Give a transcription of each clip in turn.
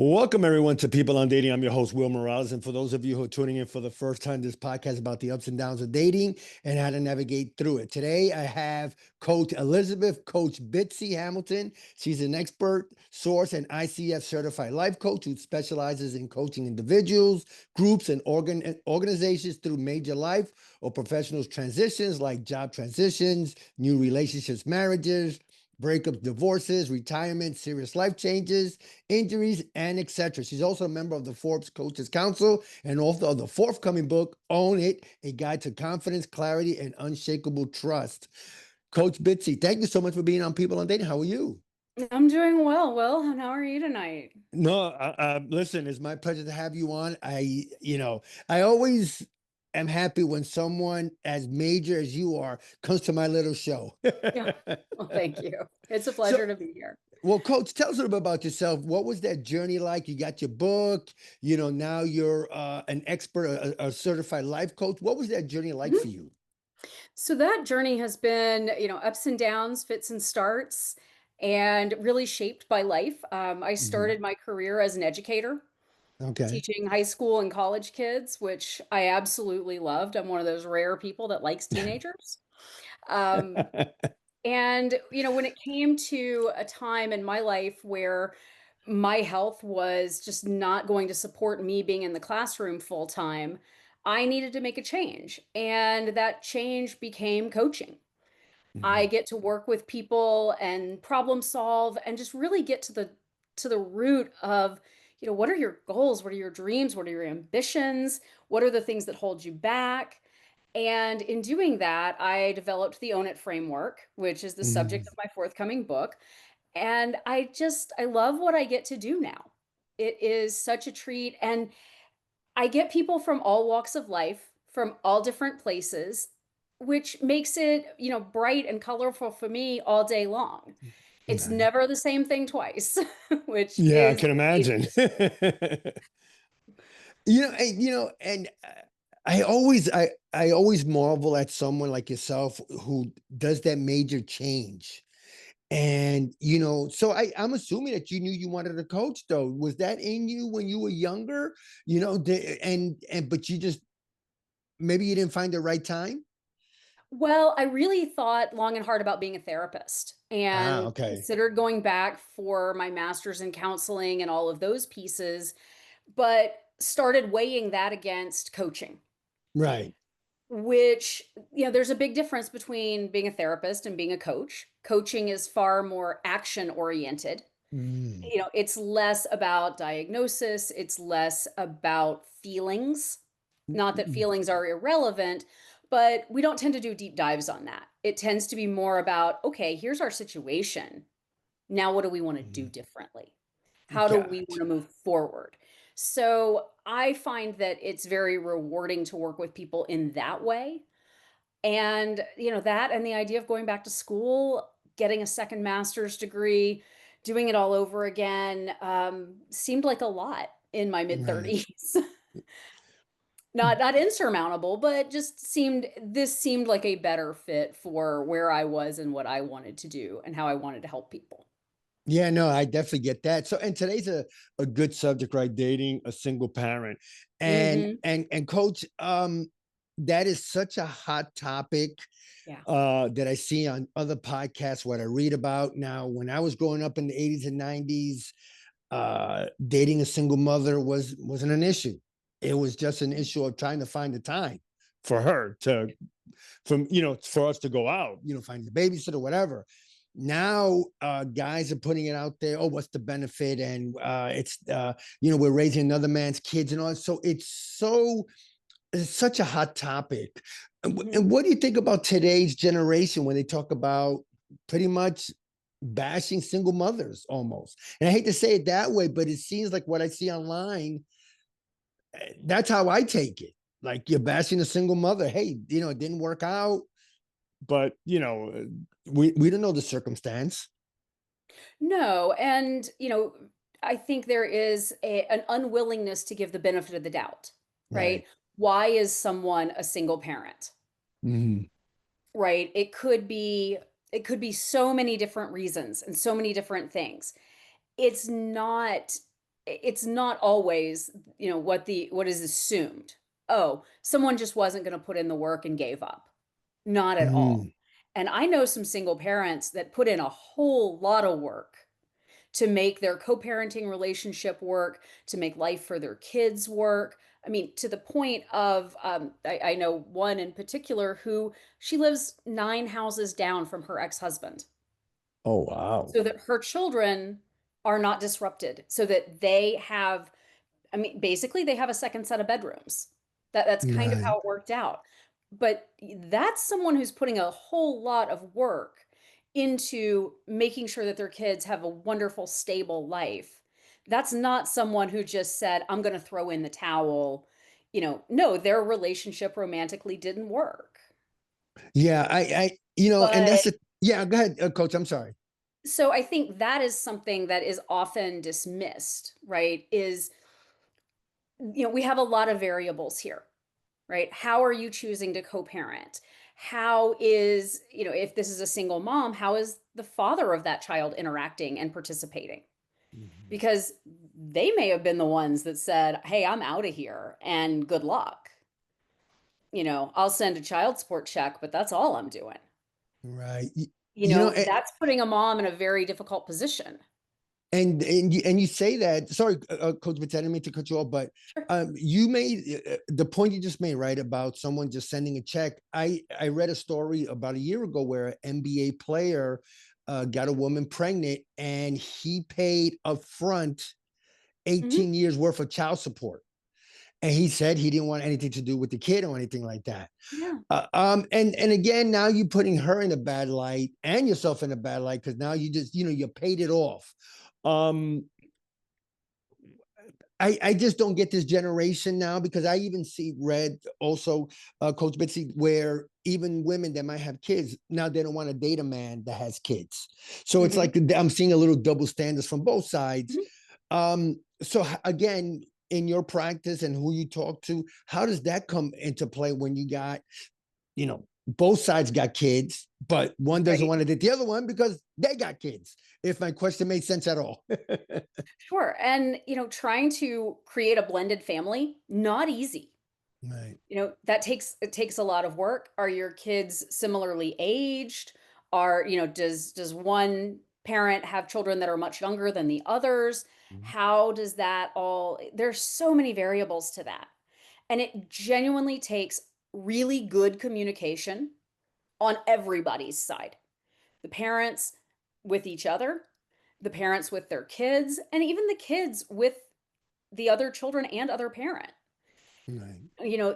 Welcome, everyone, to People on Dating. I'm your host, Will Morales. And for those of you who are tuning in for the first time, this podcast is about the ups and downs of dating and how to navigate through it. Today, I have Coach Elizabeth, Coach Bitsy Hamilton. She's an expert source and ICF certified life coach who specializes in coaching individuals, groups, and organizations through major life or professional transitions like job transitions, new relationships, marriages, breakups, divorces, retirement, serious life changes, injuries, and etc. She's also a member of the Forbes Coaches Council and author of the forthcoming book, Own It, A Guide to Confidence, Clarity, and Unshakable Trust. Coach Bitsy, thank you so much for being on People on Dating. How are you? I'm doing well, Will. And how are you tonight? No, listen, it's my pleasure to have you on. I always am happy when someone as major as you are comes to my little show. Yeah. Well, thank you. It's a So, pleasure to be here. Well, Coach, tell us a little bit about yourself. What was that journey like? You got your book, now you're an expert, a certified life coach. What was that journey like for Mhm. you? So that journey has been, ups and downs, fits and starts, and really shaped by life. I Mhm. started my career as an educator, Okay. teaching high school and college kids, which I absolutely loved. I'm one of those rare people that likes teenagers. Um, and when it came to a time in my life where my health was just not going to support me being in the classroom full time, I needed to make a change. And that change became coaching. I Mhm. get to work with people and problem solve and just really get to the root of, what are your goals? What are your dreams? What are your ambitions? What are the things that hold you back? And in doing that, I developed the Own It framework, which is the subject Mhm. of my forthcoming book. And I love what I get to do now. It is such a treat. And I get people from all walks of life, from all different places, which makes it, bright and colorful for me all day long. It's Right. never the same thing twice, which Yeah, I is can imagine. contagious. And I always marvel at someone like yourself who does that major change. And so I'm assuming that you knew you wanted a coach, though. Was that in you when you were younger? And but you just maybe you didn't find the right time. Well, I really thought long and hard about being a therapist Ah, and okay. considered going back for my master's in counseling and all of those pieces, but started weighing that against coaching, Right. which, there's a big difference between being a therapist and being a coach. Coaching is far more action oriented. Mm, It's less about diagnosis, it's less about feelings. Not that mm, feelings are irrelevant, but we don't tend to do deep dives on that. It tends to be more about, okay, here's our situation. Now, what do we want to do mm. differently? How do we want Gotcha. to move forward? So I find that it's very rewarding to work with people in that way. And, that and the idea of going back to school, getting a second master's degree, doing it all over again, seemed like a lot in my mid Right. 30s. Not insurmountable, but just seemed like a better fit for where I was and what I wanted to do and how I wanted to help people. Yeah, no, I definitely get that. So, and today's a good subject, right? Dating a single parent. And Mhm. and coach, that is such a hot topic Yeah. that I see on other podcasts, what I read about. Now, when I was growing up in the 80s and 90s, dating a single mother wasn't an issue. It was just an issue of trying to find the time for her to for us to go out, find the babysitter, whatever. Now guys are putting it out there. Oh, what's the benefit? And we're raising another man's kids and all. So it's such a hot topic. And Mhm. what do you think about today's generation when they talk about pretty much bashing single mothers almost? And I hate to say it that way, but it seems like what I see online, that's how I take it. Like you're bashing a single mother. Hey, it didn't work out, but we don't know the circumstance. No, and, I think there is an unwillingness to give the benefit of the doubt, Right. right? Why is someone a single parent? Mhm. Right? It could be so many different reasons and so many different things. It's not it's not always, what is assumed. Oh, someone just wasn't going to put in the work and gave up. Not at all. Mm, And I know some single parents that put in a whole lot of work to make their co-parenting relationship work, to make life for their kids work. I mean, to the point of, I know one in particular who she lives 9 houses down from her ex-husband, oh, wow. so that her children are not disrupted, so that they have, I mean, basically they have a second set of bedrooms. That's kind of Right. how it worked out. But that's someone who's putting a whole lot of work into making sure that their kids have a wonderful, stable life. That's not someone who just said, I'm going to throw in the towel. No, their relationship romantically didn't work. Yeah, and But that's the, yeah, go ahead, coach. I'm sorry. so I think that is something that is often dismissed, right? We have a lot of variables here, right? How are you choosing to co-parent? How is, if this is a single mom, how is the father of that child interacting and participating? Mhm. Because they may have been the ones that said, "Hey, I'm out of here and good luck. I'll send a child support check, but that's all I'm doing." Right. That's putting a mom in a very difficult position. And you say that. Sorry, Coach Bitz, I didn't mean to cut you off, but Sure. you made the point you just made, right, about someone just sending a check. I read a story about a year ago where an NBA player got a woman pregnant, and he paid upfront Mhm. 18 years worth of child support. And he said he didn't want anything to do with the kid or anything like that. Yeah. And again, now you're putting her in a bad light and yourself in a bad light because now you just you paid it off. Um, I just don't get this generation now because I even read also, Coach Bitsy, where even women that might have kids now they don't want to date a man that has kids. So it's Mhm. like I'm seeing a little double standards from both sides. Mhm. So again, in your practice and who you talk to, how does that come into play when you got both sides got kids, but one doesn't Right. want to date the other one because they got kids? If my question made sense at all. Sure. And, trying to create a blended family, not easy. Right. It takes a lot of work. Are your kids similarly aged? Does one parent have children that are much younger than the others? How does that all There's so many variables to that. And it genuinely takes really good communication on everybody's side. The parents with each other, the parents with their kids, and even the kids with the other children and other parent. Right.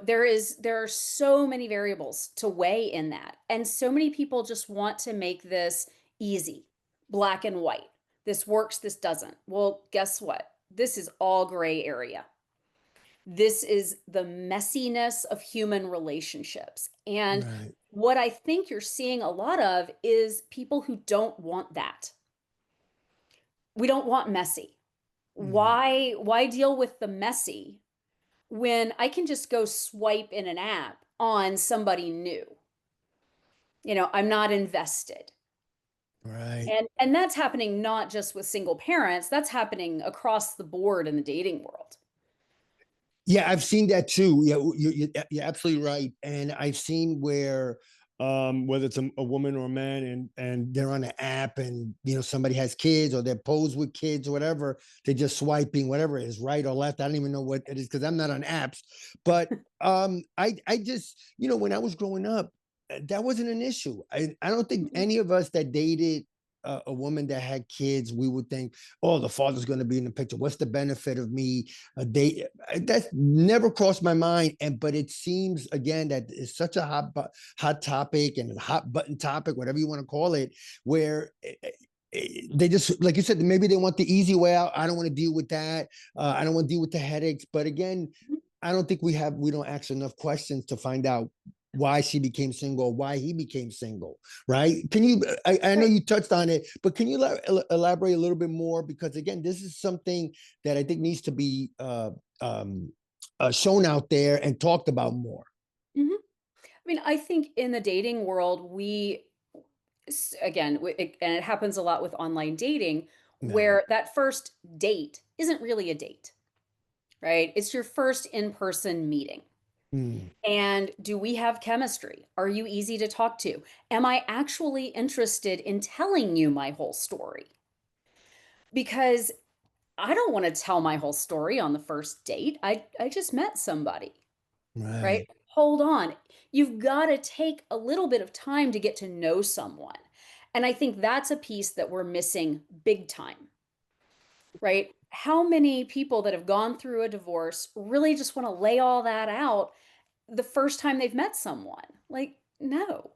There are so many variables to weigh in that. And so many people just want to make this easy, black and white. This works, this doesn't. Well, guess what? This is all gray area. This is the messiness of human relationships. And Right. what I think you're seeing a lot of is people who don't want that. We don't want messy. Mm, Why deal with the messy when I can just go swipe in an app on somebody new? I'm not invested. right. And that's happening not just with single parents, that's happening across the board in the dating world. Yeah, I've seen that too. Yeah, you're absolutely right. And I've seen where whether it's a woman or a man and they're on an app and somebody has kids or they're posed with kids or whatever, they're just swiping whatever it is, right or left. I don't even know what it is because I'm not on apps. But I just, when I was growing up, that wasn't an issue. I don't think Mhm. any of us that dated a woman that had kids, we would think, oh, the father's going to be in the picture. What's the benefit of me date? That's never crossed my mind. And but it seems again that it's such a hot topic and a hot button topic, whatever you want to call it, where they just, like you said, maybe they want the easy way out. I don't want to deal with that. I don't want to deal with the headaches. But again, I don't think we don't ask enough questions to find out why she became single, why he became single, right? Can you? I know Right. you touched on it, but can you elaborate a little bit more? Because again, this is something that I think needs to be um, shown out there and talked about more. Mhm. I mean, I think in the dating world, again, and it happens a lot with online dating, Right. where that first date isn't really a date, right? It's your first in-person meeting. Mm, And do we have chemistry? Are you easy to talk to? Am I actually interested in telling you my whole story? Because I don't want to tell my whole story on the first date. I just met somebody, right? right. Hold on. You've got to take a little bit of time to get to know someone. And I think that's a piece that we're missing big time, right? How many people that have gone through a divorce really just want to lay all that out the first time they've met someone? Like, no.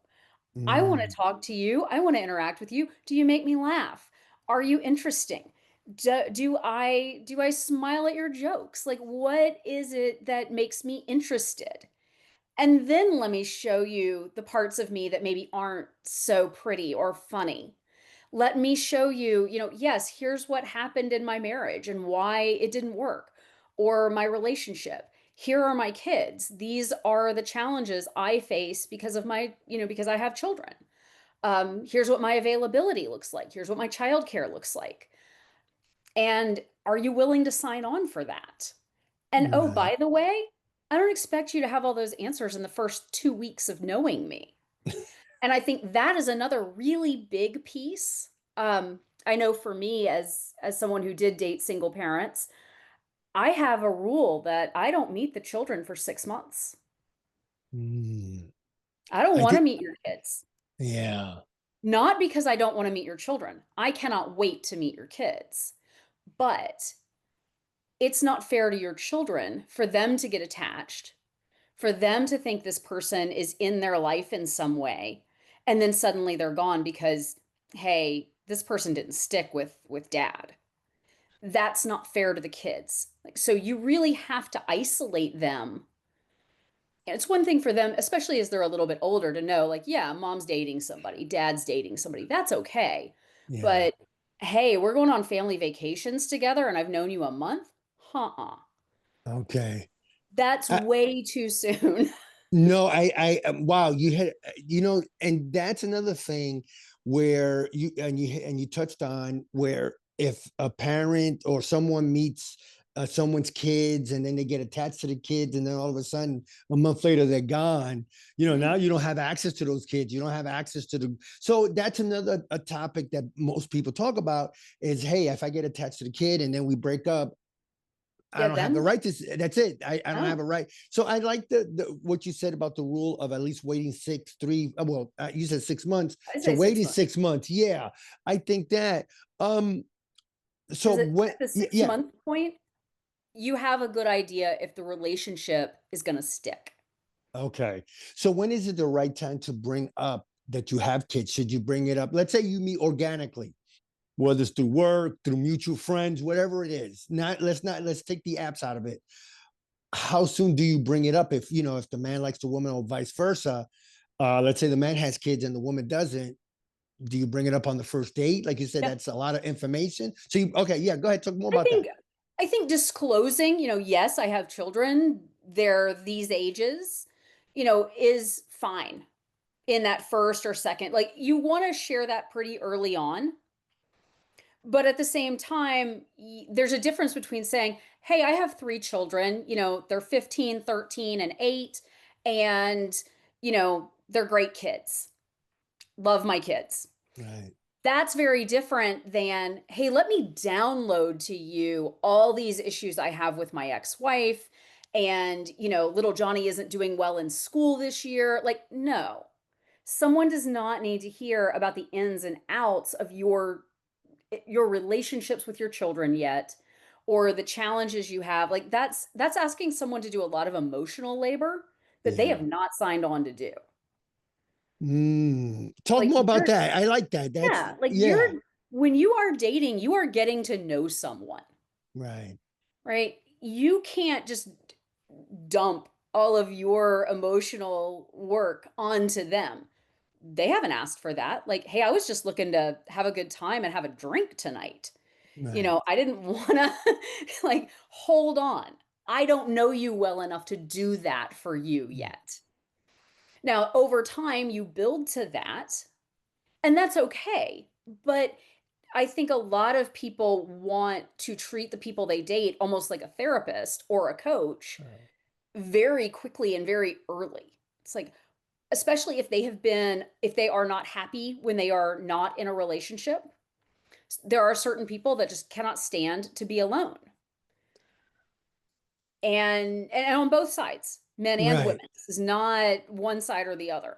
I want to Mm, talk to you. I want to interact with you. Do you make me laugh? Are you interesting? Do I smile at your jokes? Like, what is it that makes me interested? And then let me show you the parts of me that maybe aren't so pretty or funny. Let me show you, yes, here's what happened in my marriage and why it didn't work, or my relationship. Here are my kids. These are the challenges I face because of because I have children. Here's what my availability looks like. Here's what my childcare looks like. And are you willing to sign on for that? And oh, right. by the way, I don't expect you to have all those answers in the first 2 weeks of knowing me. And I think that is another really big piece. I know for me, as someone who did date single parents, I have a rule that I don't meet the children for 6 months. Mm. I don't I want to did. meet your kids. Yeah. Not because I don't want to meet your children. I cannot wait to meet your kids. But it's not fair to your children for them to get attached, for them to think this person is in their life in some way, and then suddenly they're gone because, hey, this person didn't stick with dad. That's not fair to the kids. Like, so you really have to isolate them. And it's one thing for them, especially as they're a little bit older, to know, like, yeah, mom's dating somebody, dad's dating somebody. That's okay. Yeah. But hey, we're going on family vacations together and I've known you a month? Uh-uh. Okay. That's way too soon. No, wow, you had, and that's another thing where you touched on where if a parent or someone meets someone's kids and then they get attached to the kids and then all of a sudden a month later they're gone, now Right. you don't have access to those kids. You don't have access to so that's another a topic that most people talk about is, hey, if I get attached to the kid and then we break up, I Yeah, don't have the then right to. That's it. I don't have no. a right. So I like the what you said about the rule of at least waiting you said 6 months. I So say six waiting months. 6 months. Yeah, I think that. So Because at what? the six Yeah. month point, you have a good idea if the relationship is going to stick. Okay. So when is it the right time to bring up that you have kids? Should you bring it up? Let's say you meet organically, whether it's through work, through mutual friends, whatever it is. Let's take the apps out of it. How soon do you bring it up if the man likes the woman or vice versa? Let's say the man has kids and the woman doesn't. Do you bring it up on the first date? Like you said, Yeah. that's a lot of information. So okay, yeah, go ahead, talk more I about that. think I think disclosing, yes, I have children, they're these ages, is fine in that first or second. Like you want to share that pretty early on. But at the same time, there's a difference between saying, "Hey, I have 3 children, they're 15, 13, and 8, and, they're great kids. Love my kids." Right. That's very different than, "Hey, let me download to you all these issues I have with my ex-wife, and, little Johnny isn't doing well in school this year." Like, no. Someone does not need to hear about the ins and outs of your relationships with your children yet, or the challenges you have. Like, that's asking someone to do a lot of emotional labor that they have Yeah. not signed on to do. Talk Like more about you're that. I like that. That's Yeah, like yeah. when you are dating, you are getting to know someone, Right. right? You can't just dump all of your emotional work onto them. They haven't asked for that. Like, "Hey, I was just looking to have a good time and have a drink tonight." Right. I didn't wanna like, hold on. I don't know you well enough to do that for you yet. Now, over time, you build to that, and that's okay. But I think a lot of people want to treat the people they date almost like a therapist or a coach Right. very quickly and very early. It's like, especially if they are not happy when they are not in a relationship, there are certain people that just cannot stand to be alone. And on both sides, men and Right. women. This is not one side or the other.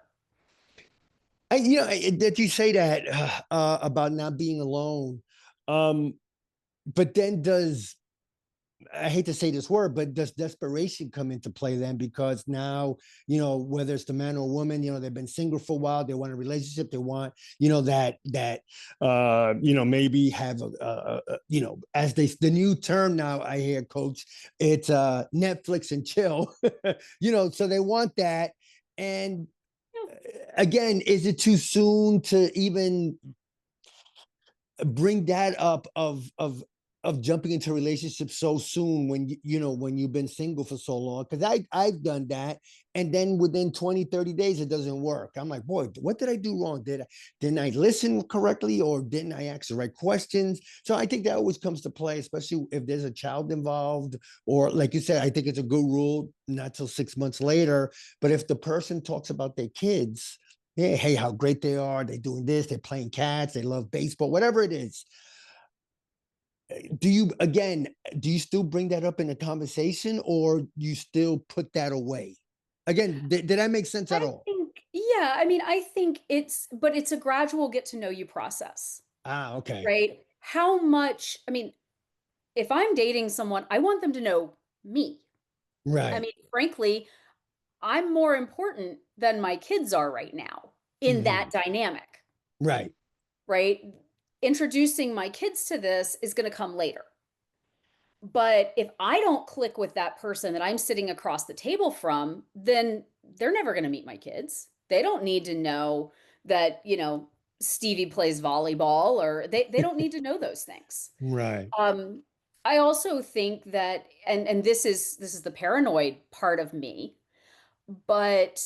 That you say that about not being alone. Um, but then does I hate to say this word, but does desperation come into play then? Because now, whether it's the man or woman, they've been single for a while, they want a relationship, they want, maybe have as the new term now I hear, coach, it's Netflix and chill, so they want that. And again, is it too soon to even bring that up of jumping into relationships so soon when when you've been single for so long? Because I've done that, and then within 20, 30 days it doesn't work. I'm like, boy, what did I do wrong? Didn't I listen correctly, or didn't I ask the right questions? So I think that always comes to play, especially if there's a child involved, or like you said, I think it's a good rule not till 6 months later. But if the person talks about their kids, yeah, hey, how great they are, they're doing this, they're playing cats, they love baseball, whatever it is, do you still bring that up in a conversation, or you still put that away? Again, did that make sense at I all? think, yeah, I mean, I think but it's a gradual get to know you process, Ah, okay. right? How much, I mean, if I'm dating someone, I want them to know me. I Right. mean, frankly, I'm more important than my kids are right now in that Hmm. dynamic, Right. right? Introducing my kids to this is going to come later. But if I don't click with that person that I'm sitting across the table from, then they're never going to meet my kids. They don't need to know that, Stevie plays volleyball, or they don't need to know those things. Right. Um, I also think that, and this is the paranoid part of me, but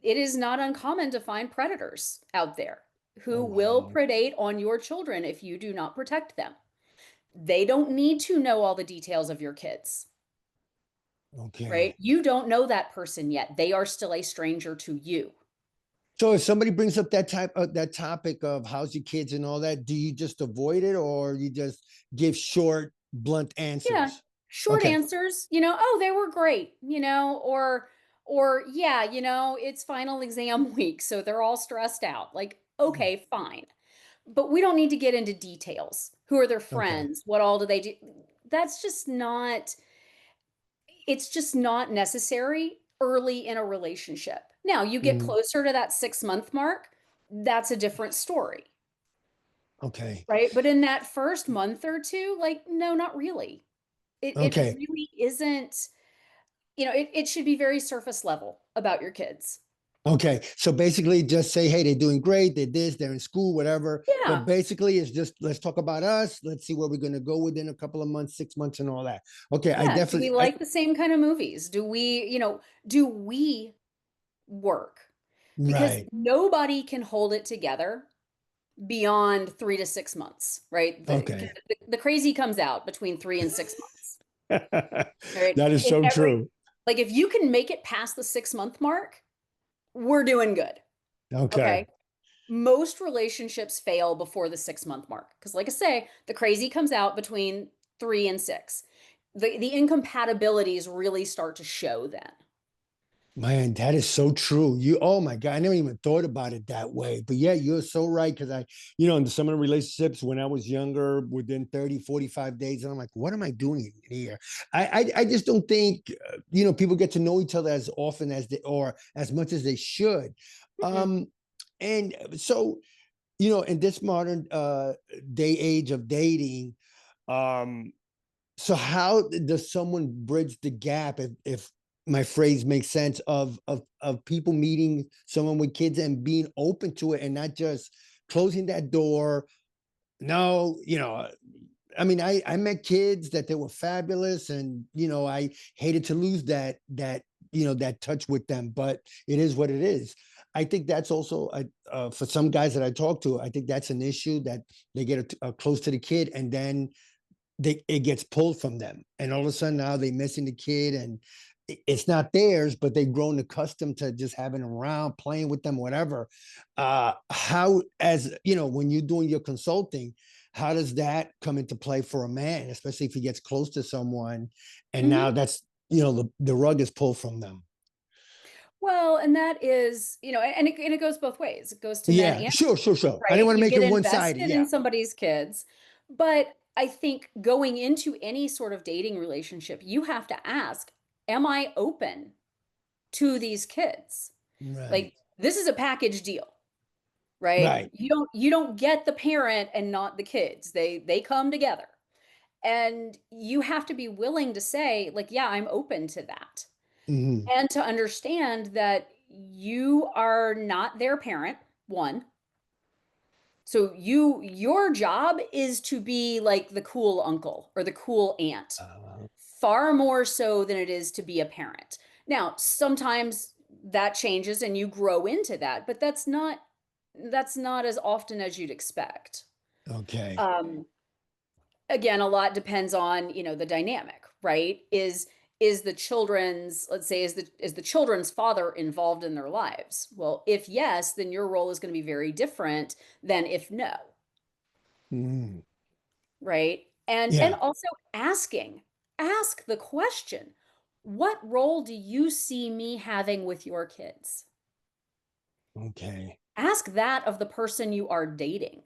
it is not uncommon to find predators out there Oh, who will wow. predate on your children if you do not protect them. They don't need to know all the details of your kids, right? Okay. You don't know that person yet. They are still a stranger to you. So if somebody brings up that topic of how's your kids and all that, do you just avoid it, or you just give short, blunt Yeah, answers? short Okay. answers, oh, they were great, or yeah, it's final exam week, so they're all stressed out. Like, okay, fine. But we don't need to get into details. Who are their Okay. friends? What all do they do? That's it's just not necessary early in a relationship. Now, you get Mhm. closer to that 6-month mark, that's a different story, Okay. right? But in that first month or two, like, no, not really. It Okay. really isn't, it should be very surface level about your kids. Okay. So basically, just say, hey, they're doing great. They're this, they're in school, whatever. But Yeah. basically, it's just let's talk about us. Let's see where we're going to go within a couple of months, 6 months, and all that. Okay. Yeah. Do we like the same kind of movies? Do we work? Because Right. nobody can hold it together beyond 3 to 6 months, right? Okay. The crazy comes out between 3 and 6 months, That right? is In so every, true. like, if you can make it past the 6-month mark, we're doing good. Okay. Okay. Most relationships fail before the 6-month mark. Because, like I say, the crazy comes out between 3 and 6. The incompatibilities really start to show then. Man, that is so true. Oh my God, I never even thought about it that way. But yeah, you're so right. Because in some of the relationships when I was younger, within 30, 45 days, and I'm like, what am I doing here? I just don't think, people get to know each other as often as or as much as they should. Mm-mm. Um, and so, in this modern day age of dating, um, so how does someone bridge the gap, if my phrase makes sense, of people meeting someone with kids and being open to it and not just closing that door? No, I mean, I met kids that they were fabulous, and I hated to lose that touch with them, but it is what it is. I think that's also for some guys that I talk to. I think that's an issue that they get close to the kid, and then it gets pulled from them, and all of a sudden now they're missing the kid, and it's not theirs, but they've grown accustomed to just having them around, playing with them, whatever. How, as you know, when you're doing your consulting, how does that come into play for a man, especially if he gets close to someone, and now Mhm. that's the rug is pulled from them? Well, and that is, and it goes both ways. It goes to men Yeah, and sure, sure, sure. I didn't right? want to You make get it one sided. invested in Yeah, somebody's kids, but I think going into any sort of dating relationship, you have to ask, am I open to these kids? right, Like this is a package deal, right? right. You don't get the parent and not the kids. They come together. And you have to be willing to say like, yeah, I'm open to that. Hmm. And to understand that you are not their parent, one. So your job is to be like the cool uncle or the cool aunt, Uh, far more so than it is to be a parent. Now, sometimes that changes and you grow into that, but that's not as often as you'd expect. okay, Um, Again, a lot depends on, the dynamic, right? Is the children's, let's say, is the children's father involved in their lives? Well, if yes, then your role is going to be very different than if no, mm, right? And yeah, also ask the question, what role do you see me having with your kids? okay. Ask that of the person you are dating.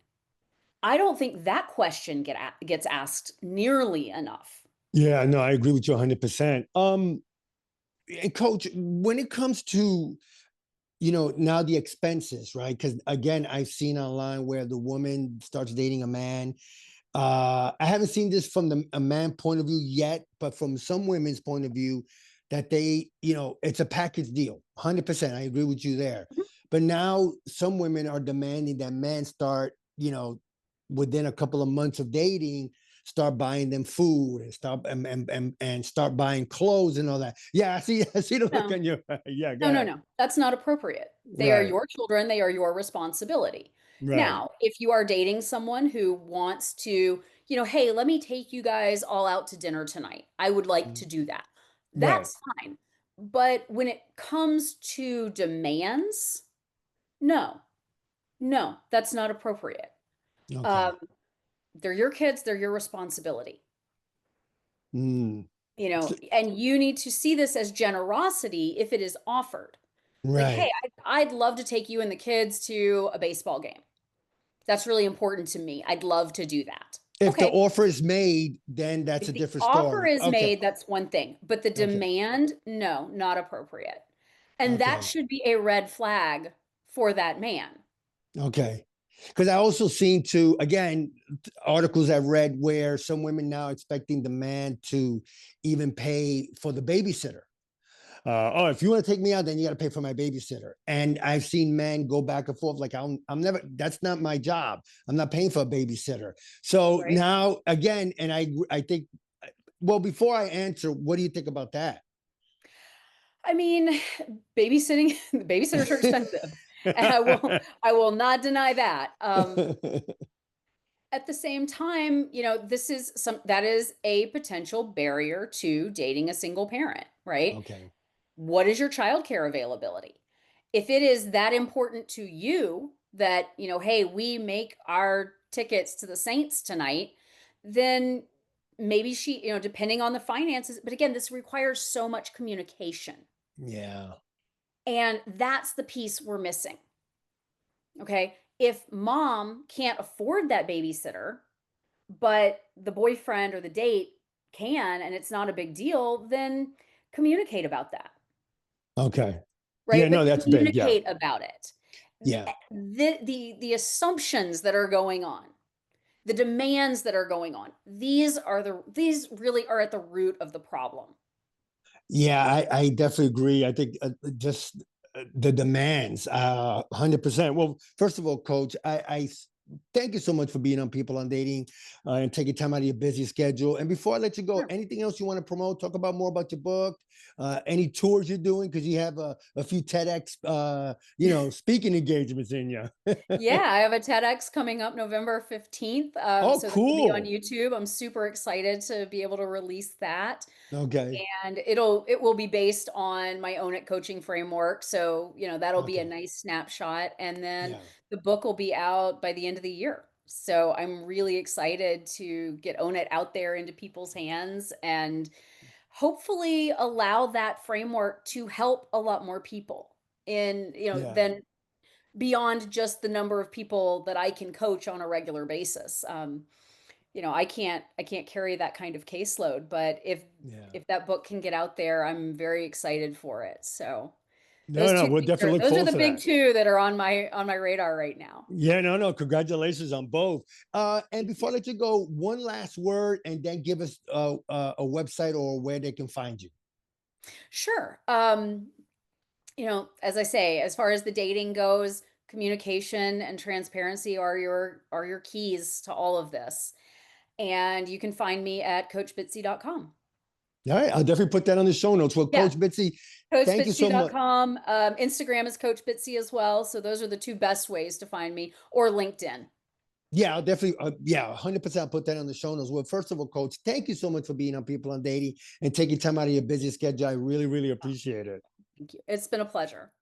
I don't think that question gets asked nearly enough. Yeah, no, I agree with you 100%. And coach, when it comes to, now the expenses, right? Because again, I've seen online where the woman starts dating a man. I haven't seen this from a man point of view yet, but from some women's point of view, that it's a package deal. 100%. I agree with you there. Mhm. But now some women are demanding that men start, within a couple of months of dating, start buying them food and start buying clothes and all that. Yeah, I see the look No. on your yeah, go No, no, ahead. no. That's not appropriate. They are Right, your children, they are your responsibility. right, Now, if you are dating someone who wants to, "Hey, let me take you guys all out to dinner tonight. I would like to do that." right. That's fine. But when it comes to demands, no. No, that's not appropriate. Okay. Um, they're your kids, they're your responsibility. Mm, And you need to see this as generosity if it is offered. Like, hey, right. I'd love to take you and the kids to a baseball game. That's really important to me. I'd love to do that. If the Okay. offer is made, then that's If a the different offer story. is Okay. made, that's one thing. But the Okay. demand, no, not appropriate. And that Okay. should be a red flag for that man. Okay. Because I also seen too, again, articles I've read where some women now expecting the man to even pay for the babysitter. Oh, if you want to take me out, then you got to pay for my babysitter. And I've seen men go back and forth like, I'm never, that's not my job. I'm not paying for a babysitter. So Right. now again, and I think, well, before I answer, what do you think about that? I mean, babysitters are expensive. And I will not deny that. At the same time, that is a potential barrier to dating a single parent, right? Okay. What is your childcare availability? If it is that important to you that, hey, we make our tickets to the Saints tonight, then maybe she, depending on the finances, but again, this requires so much communication. Yeah. And that's the piece we're missing. Okay. If mom can't afford that babysitter, but the boyfriend or the date can, and it's not a big deal, then communicate about that. Okay. Yeah, Right? no, But that's big. Yeah. communicate about it. Yeah. The assumptions that are going on, the demands that are going on, these really are at the root of the problem. Yeah, I definitely agree. I think just the demands, 100%. Well, first of all, coach, thank you so much for being on People on Dating and taking time out of your busy schedule. And before I let you go, Sure. anything else you want to promote? Talk about more about your book, Any tours you're doing? Because you have a few TEDx, speaking engagements in you. Yeah, I have a TEDx coming up November 15th, Oh, so that'll be on cool. YouTube. I'm super excited to be able to release that, Okay. and it will be based on my Own It coaching framework, so, that'll be a Okay. nice snapshot, and then Yeah. the book will be out by the end of the year. So I'm really excited to get Own It out there into people's hands and hopefully allow that framework to help a lot more people in, Yeah. than beyond just the number of people that I can coach on a regular basis. I can't carry that kind of caseload, but Yeah. if that book can get out there, I'm very excited for it. So No, no, we'll definitely look those are forward the to big that. 2 that are on my radar right now. Yeah, no, no. Congratulations on both. And Thank before you. I let you go, one last word, and then give us a website or where they can find you. Sure. As I say, as far as the dating goes, communication and transparency are your keys to all of this. And you can find me at coachbitsy.com. All right, I'll definitely put that on the show notes. Well, Yeah, Coach Bitsy, thank you so much. coachbitsy.com. Instagram is coachbitsy as well. So those are the 2 best ways to find me, or LinkedIn. Yeah, I'll definitely, 100% I'll put that on the show notes. Well, first of all, Coach, thank you so much for being on People on Dating and taking time out of your busy schedule. I really, really appreciate it. Thank you. It's been a pleasure.